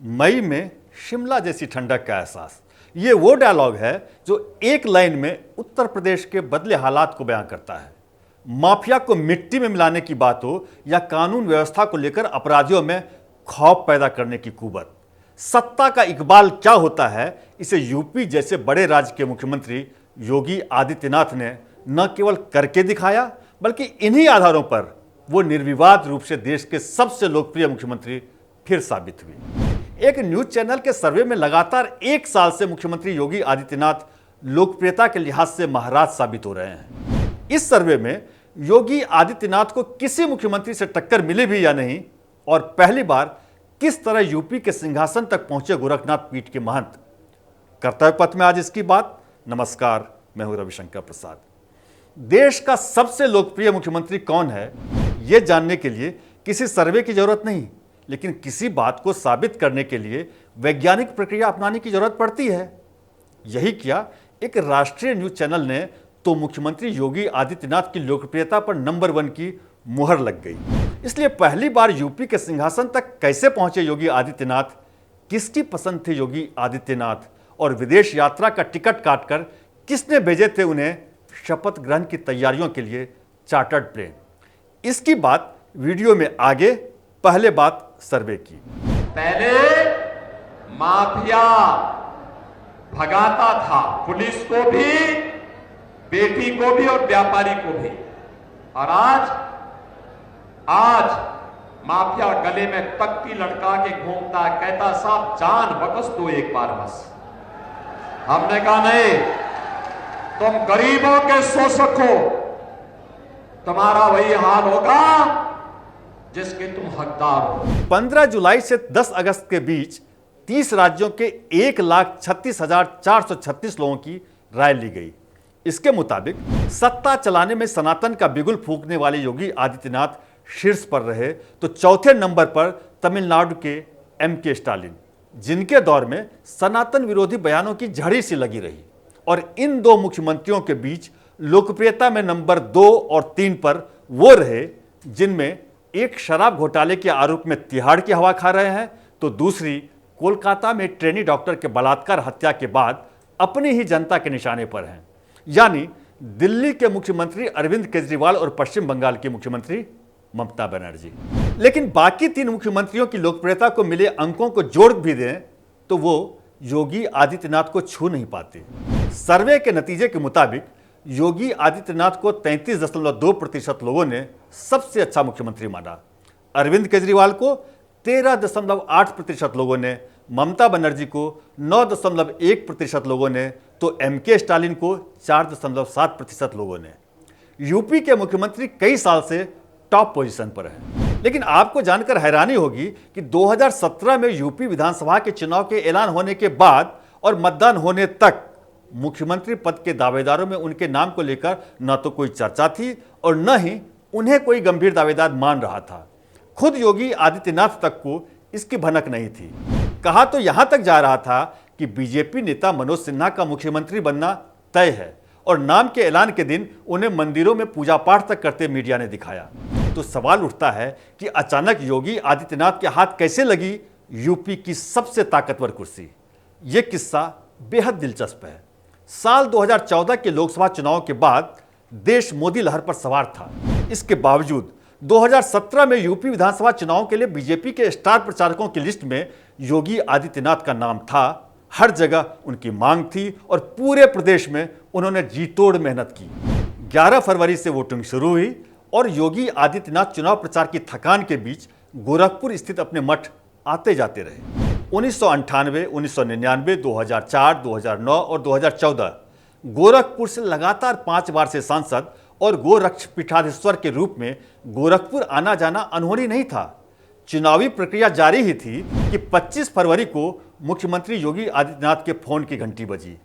मई में शिमला जैसी ठंडक का एहसास, ये वो डायलॉग है जो एक लाइन में उत्तर प्रदेश के बदले हालात को बयां करता है। माफिया को मिट्टी में मिलाने की बात हो या कानून व्यवस्था को लेकर अपराधियों में खौफ पैदा करने की कुवत, सत्ता का इकबाल क्या होता है, इसे यूपी जैसे बड़े राज्य के मुख्यमंत्री योगी आदित्यनाथ ने न केवल करके दिखाया, बल्कि इन्हीं आधारों पर वो निर्विवाद रूप से देश के सबसे लोकप्रिय मुख्यमंत्री फिर साबित हुए। एक न्यूज चैनल के सर्वे में लगातार 1 साल से मुख्यमंत्री योगी आदित्यनाथ लोकप्रियता के लिहाज से महाराज साबित हो रहे हैं। इस सर्वे में योगी आदित्यनाथ को किसी मुख्यमंत्री से टक्कर मिली भी या नहीं, और पहली बार किस तरह यूपी के सिंहासन तक पहुंचे गोरखनाथ पीठ के महंत, कर्तव्य पथ में आज इसकी बात। नमस्कार, मैं हूं रविशंकर प्रसाद। देश का सबसे लोकप्रिय मुख्यमंत्री कौन है, यह जानने के लिए किसी सर्वे की जरूरत नहीं, लेकिन किसी बात को साबित करने के लिए वैज्ञानिक प्रक्रिया अपनाने की जरूरत पड़ती है। यही किया एक राष्ट्रीय न्यूज चैनल ने तो मुख्यमंत्री योगी आदित्यनाथ की लोकप्रियता पर नंबर 1 की मुहर लग गई। इसलिए पहली बार यूपी के सिंहासन तक कैसे पहुंचे योगी आदित्यनाथ, किसकी पसंद थे योगी आदित्यनाथ, और विदेश यात्रा का टिकट काटकर किसने भेजे थे उन्हें शपथ ग्रहण की तैयारियों के लिए चार्टर्ड प्लेन, इसकी बात वीडियो में आगे। पहले बात सर्वे की। पहले माफिया भगाता था, पुलिस को भी, बेटी को भी और व्यापारी को भी, और आज माफिया गले में तख्ती लटका के घूमता है, कहता साहब जान बख्श दो एक बार बस। हमने कहा नहीं, तुम गरीबों के शोषक हो, तुम्हारा वही हाल होगा जिसके तुम हकदार हो। 15 जुलाई से 10 अगस्त के बीच 30 राज्यों के 1,36,436 लोगों की राय ली गई। इसके मुताबिक सत्ता चलाने में सनातन का बिगुल फूंकने वाले योगी आदित्यनाथ शीर्ष पर रहे, तो चौथे नंबर पर तमिलनाडु के MK स्टालिन, जिनके दौर में सनातन विरोधी बयानों की झड़ी सी लगी रही। और इन दो मुख्यमंत्रियों के बीच लोकप्रियता में नंबर 2 और 3 पर वो रहे जिनमें एक शराब घोटाले के आरोप में तिहाड़ की हवा खा रहे हैं, तो दूसरी कोलकाता में ट्रेनी डॉक्टर के बलात्कार हत्या के बाद अपनी ही जनता के निशाने पर हैं, यानी दिल्ली के मुख्यमंत्री अरविंद केजरीवाल और पश्चिम बंगाल की मुख्यमंत्री ममता बनर्जी। लेकिन बाकी 3 मुख्यमंत्रियों की लोकप्रियता को मिले अंकों को जोड़ भी दें तो वो योगी आदित्यनाथ को छू नहीं पाते। सर्वे के नतीजे के मुताबिक योगी आदित्यनाथ को 33.2% लोगों ने सबसे अच्छा मुख्यमंत्री माना, अरविंद केजरीवाल को 13.8% लोगों ने, ममता बनर्जी को 9.1% लोगों ने, तो MK स्टालिन को 4.7% लोगों ने। यूपी के मुख्यमंत्री कई साल से टॉप पोजीशन पर हैं। लेकिन आपको जानकर हैरानी होगी कि 2017 में यूपी विधानसभा के चुनाव के ऐलान होने के बाद और मतदान होने तक मुख्यमंत्री पद के दावेदारों में उनके नाम को लेकर न तो कोई चर्चा थी और न ही उन्हें कोई गंभीर दावेदार मान रहा था। खुद योगी आदित्यनाथ तक को इसकी भनक नहीं थी। कहा तो यहां तक जा रहा था कि बीजेपी नेता मनोज सिन्हा का मुख्यमंत्री बनना तय है, और नाम के ऐलान के दिन उन्हें मंदिरों में पूजा पाठ तक करते मीडिया ने दिखाया। तो सवाल उठता है कि अचानक योगी आदित्यनाथ के हाथ कैसे लगी यूपी की सबसे ताकतवर कुर्सी। यह किस्सा बेहद दिलचस्प है। साल 2014 के लोकसभा चुनाव के बाद देश मोदी लहर पर सवार था। इसके बावजूद 2017 में यूपी विधानसभा चुनाव के लिए बीजेपी के स्टार प्रचारकों की लिस्ट में योगी आदित्यनाथ का नाम था। हर जगह उनकी मांग थी और पूरे प्रदेश में उन्होंने जी तोड़ मेहनत की। 11 फरवरी से वोटिंग शुरू हुई और योगी आदित्यनाथ चुनाव प्रचार की थकान के बीच गोरखपुर स्थित अपने मठ आते जाते रहे। 1998, 1999, 2004, 2009 और 2014 गोरखपुर से लगातार 5 बार से सांसद और गोरक्ष पीठाधीश्वर के रूप में गोरखपुर आना जाना अनहोनी नहीं था। चुनावी प्रक्रिया जारी ही थी कि 25 फरवरी को मुख्यमंत्री योगी आदित्यनाथ के फोन की घंटी बजी।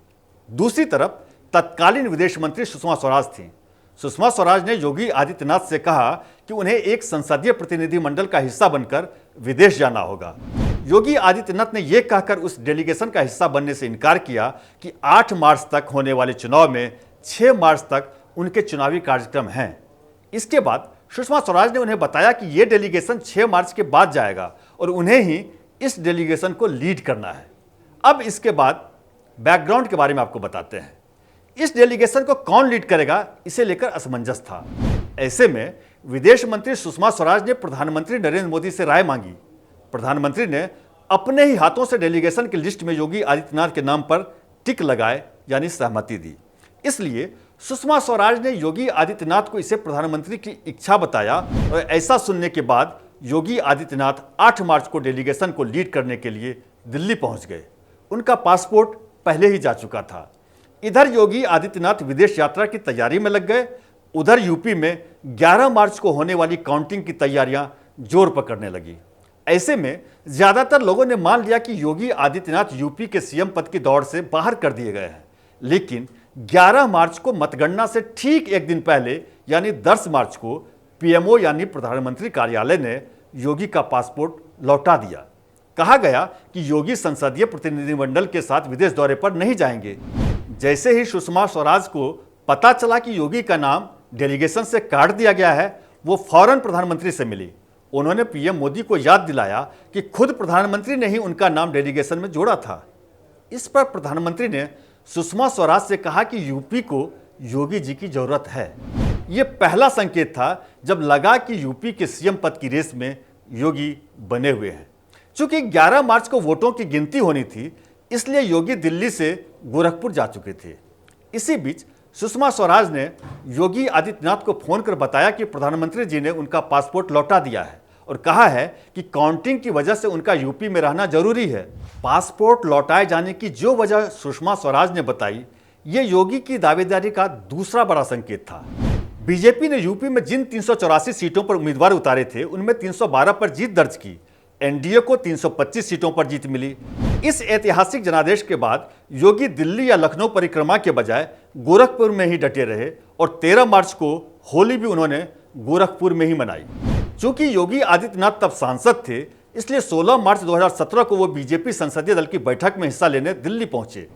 दूसरी तरफ तत्कालीन विदेश मंत्री सुषमा स्वराज थीं। सुषमा स्वराज ने योगी आदित्यनाथ से कहा कि उन्हें एक संसदीय प्रतिनिधिमंडल का हिस्सा बनकर विदेश जाना होगा। योगी आदित्यनाथ ने यह कहकर उस डेलीगेशन का हिस्सा बनने से इनकार किया कि 8 मार्च तक होने वाले चुनाव में 6 मार्च तक उनके चुनावी कार्यक्रम हैं। इसके बाद सुषमा स्वराज ने उन्हें बताया कि यह डेलीगेशन 6 मार्च के बाद जाएगा और उन्हें ही इस डेलीगेशन को लीड करना है। अब इसके बाद बैकग्राउंड के बारे में आपको बताते हैं। इस डेलीगेशन को कौन लीड करेगा, इसे लेकर असमंजस था। ऐसे में विदेश मंत्री सुषमा स्वराज ने प्रधानमंत्री नरेंद्र मोदी से राय मांगी। प्रधानमंत्री ने अपने ही हाथों से डेलीगेशन की लिस्ट में योगी आदित्यनाथ के नाम पर टिक लगाए, यानी सहमति दी। इसलिए सुषमा स्वराज ने योगी आदित्यनाथ को इसे प्रधानमंत्री की इच्छा बताया और ऐसा सुनने के बाद योगी आदित्यनाथ 8 मार्च को डेलीगेशन को लीड करने के लिए दिल्ली पहुंच गए। उनका पासपोर्ट पहले ही जा चुका था। इधर योगी आदित्यनाथ विदेश यात्रा की तैयारी में लग गए, उधर यूपी में 11 मार्च को होने वाली काउंटिंग की तैयारियां जोर पकड़ने लगी। ऐसे में ज्यादातर लोगों ने मान लिया कि योगी आदित्यनाथ यूपी के सीएम पद की दौड़ से बाहर कर दिए गए हैं। लेकिन 11 मार्च को मतगणना से ठीक एक दिन पहले यानी 10 मार्च को पीएमओ यानी प्रधानमंत्री कार्यालय ने योगी का पासपोर्ट लौटा दिया। कहा गया कि योगी संसदीय प्रतिनिधिमंडल के साथ विदेश दौरे पर नहीं जाएंगे। जैसे ही सुषमा स्वराज को पता चला कि योगी का नाम डेलीगेशन से काट दिया गया है, वो फौरन प्रधानमंत्री से मिली। उन्होंने पीएम मोदी को याद दिलाया कि खुद प्रधानमंत्री ने ही उनका नाम डेलीगेशन में जोड़ा था। इस पर प्रधानमंत्री ने सुषमा स्वराज से कहा कि यूपी को योगी जी की जरूरत है। यह पहला संकेत था जब लगा कि यूपी के सीएम पद की रेस में योगी बने हुए हैं। चूंकि 11 मार्च को वोटों की गिनती होनी थी, इसलिए योगी दिल्ली से गोरखपुर जा चुके थे। इसी बीच सुषमा स्वराज ने योगी आदित्यनाथ को फोन कर बताया कि प्रधानमंत्री जी ने उनका पासपोर्ट लौटा दिया है और कहा है कि काउंटिंग की वजह से उनका यूपी में रहना जरूरी है। पासपोर्ट लौटाए जाने की जो वजह सुषमा स्वराज ने बताई, ये योगी की दावेदारी का दूसरा बड़ा संकेत था। बीजेपी ने यूपी में जिन 384 सीटों पर उम्मीदवार उतारे थे, उनमें 312 पर जीत दर्ज की। एनडीए को 325 सीटों पर जीत मिली। इस ऐतिहासिक जनादेश के बाद योगी दिल्ली या लखनऊ परिक्रमा के बजाय गोरखपुर में ही डटे रहे और 13 मार्च को होली भी उन्होंने गोरखपुर में ही मनाई। चूंकि योगी आदित्यनाथ तब सांसद थे, इसलिए 16 मार्च 2017 को वो बीजेपी संसदीय दल की बैठक में हिस्सा लेने दिल्ली पहुंचे।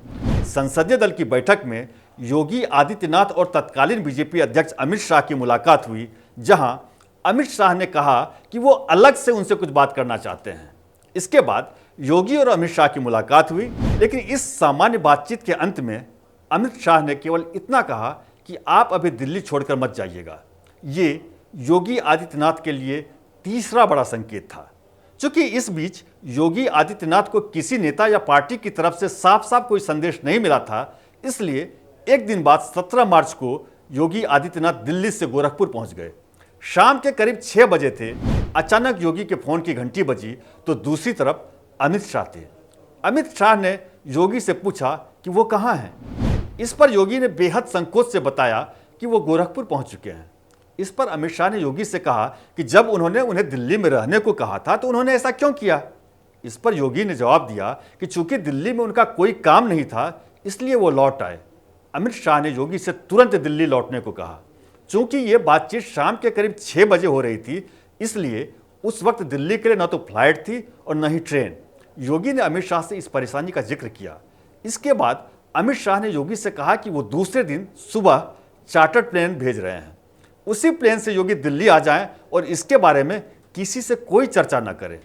संसदीय दल की बैठक में योगी आदित्यनाथ और तत्कालीन बीजेपी अध्यक्ष अमित शाह की मुलाकात हुई, जहां अमित शाह ने कहा कि वो अलग से उनसे कुछ बात करना चाहते हैं। इसके बाद योगी और अमित शाह की मुलाकात हुई, लेकिन इस सामान्य बातचीत के अंत में अमित शाह ने केवल इतना कहा कि आप अभी दिल्ली छोड़कर मत जाइएगा। ये योगी आदित्यनाथ के लिए तीसरा बड़ा संकेत था। चूंकि इस बीच योगी आदित्यनाथ को किसी नेता या पार्टी की तरफ से साफ साफ कोई संदेश नहीं मिला था, इसलिए एक दिन बाद 17 मार्च को योगी आदित्यनाथ दिल्ली से गोरखपुर पहुंच गए। शाम के करीब 6 बजे थे। अचानक योगी के फोन की घंटी बजी तो दूसरी तरफ अमित शाह थे। अमित शाह ने योगी से पूछा कि वो कहाँ हैं। इस पर योगी ने बेहद संकोच से बताया कि वो गोरखपुर पहुंच चुके हैं। इस पर अमित शाह ने योगी से कहा कि जब उन्होंने उन्हें दिल्ली में रहने को कहा था तो उन्होंने ऐसा क्यों किया। इस पर योगी ने जवाब दिया कि चूंकि दिल्ली में उनका कोई काम नहीं था, इसलिए वो लौट आए। अमित शाह ने योगी से तुरंत दिल्ली लौटने को कहा। चूंकि ये बातचीत शाम के करीब 6 बजे हो रही थी, इसलिए उस वक्त दिल्ली के लिए न तो फ्लाइट थी और न ही ट्रेन। योगी ने अमित शाह से इस परेशानी का जिक्र किया। इसके बाद अमित शाह ने योगी से कहा कि वो दूसरे दिन सुबह चार्टर्ड प्लेन भेज रहे हैं। उसी प्लेन से योगी दिल्ली आ जाएं और इसके बारे में किसी से कोई चर्चा न करें।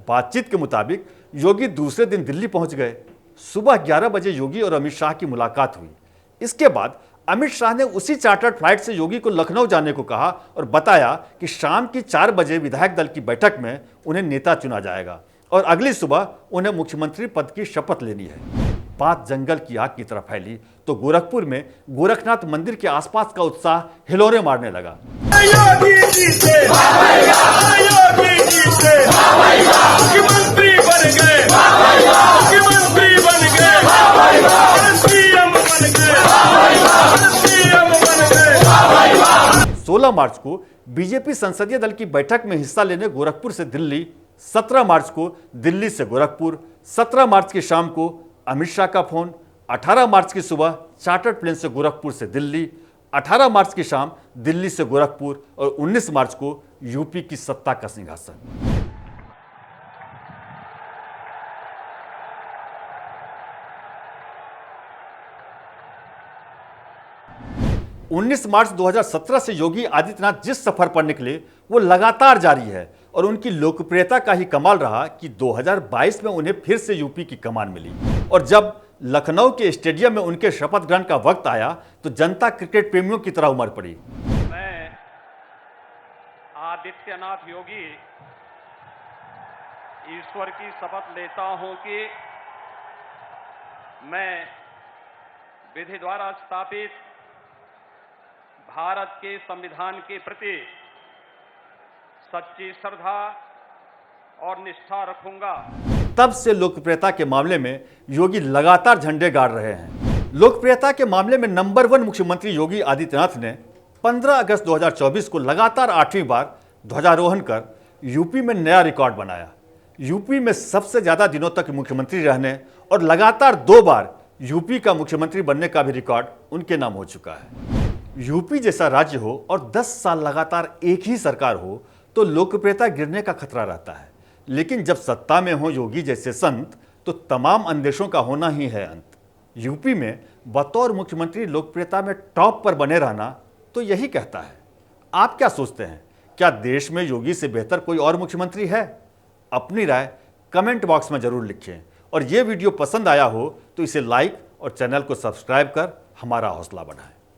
बातचीत के मुताबिक योगी दूसरे दिन दिल्ली पहुंच गए। सुबह 11 बजे योगी और अमित शाह की मुलाकात हुई। इसके बाद अमित शाह ने उसी चार्टर्ड फ्लाइट से योगी को लखनऊ जाने को कहा और बताया कि शाम की 4 बजे विधायक दल की बैठक में उन्हें नेता चुना जाएगा और अगली सुबह उन्हें मुख्यमंत्री पद की शपथ लेनी है। बात जंगल की आग की तरह फैली तो गोरखपुर में गोरखनाथ मंदिर के आसपास का उत्साह हिलोरे मारने लगा। सोलह मार्च को बीजेपी संसदीय दल की बैठक में हिस्सा लेने गोरखपुर से दिल्ली, 17 मार्च को दिल्ली से गोरखपुर, 17 मार्च की शाम को अमित शाह का फोन, 18 मार्च की सुबह चार्टर्ड प्लेन से गोरखपुर से दिल्ली, 18 मार्च की शाम दिल्ली से गोरखपुर और 19 मार्च को यूपी की सत्ता का सिंहासन। 19 मार्च 2017 से योगी आदित्यनाथ जिस सफर पर निकले वो लगातार जारी है और उनकी लोकप्रियता का ही कमाल रहा कि 2022 में उन्हें फिर से यूपी की कमान मिली। और जब लखनऊ के स्टेडियम में उनके शपथ ग्रहण का वक्त आया तो जनता क्रिकेट प्रेमियों की तरह उमड़ पड़ी। मैं आदित्यनाथ योगी ईश्वर की शपथ लेता हूं कि मैं विधि द्वारा स्थापित भारत के संविधान के प्रति सच्ची श्रद्धा और निष्ठा रखूंगा। तब से लोकप्रियता के मामले में योगी लगातार झंडे गाड़ रहे हैं। लोकप्रियता के मामले में नंबर 1 मुख्यमंत्री योगी आदित्यनाथ ने 15 अगस्त 2024 को लगातार 8वीं बार ध्वजारोहण कर यूपी में नया रिकॉर्ड बनाया। यूपी में सबसे ज्यादा दिनों तक मुख्यमंत्री रहने और लगातार 2 बार यूपी का मुख्यमंत्री बनने का भी रिकॉर्ड उनके नाम हो चुका है। यूपी जैसा राज्य हो और 10 साल लगातार एक ही सरकार हो तो लोकप्रियता गिरने का खतरा रहता है, लेकिन जब सत्ता में हो योगी जैसे संत तो तमाम अंदेशों का होना ही है अंत। यूपी में बतौर मुख्यमंत्री लोकप्रियता में टॉप पर बने रहना तो यही कहता है। आप क्या सोचते हैं, क्या देश में योगी से बेहतर कोई और मुख्यमंत्री है? अपनी राय कमेंट बॉक्स में जरूर लिखें और ये वीडियो पसंद आया हो तो इसे लाइक और चैनल को सब्सक्राइब कर हमारा हौसला बढ़ाएं।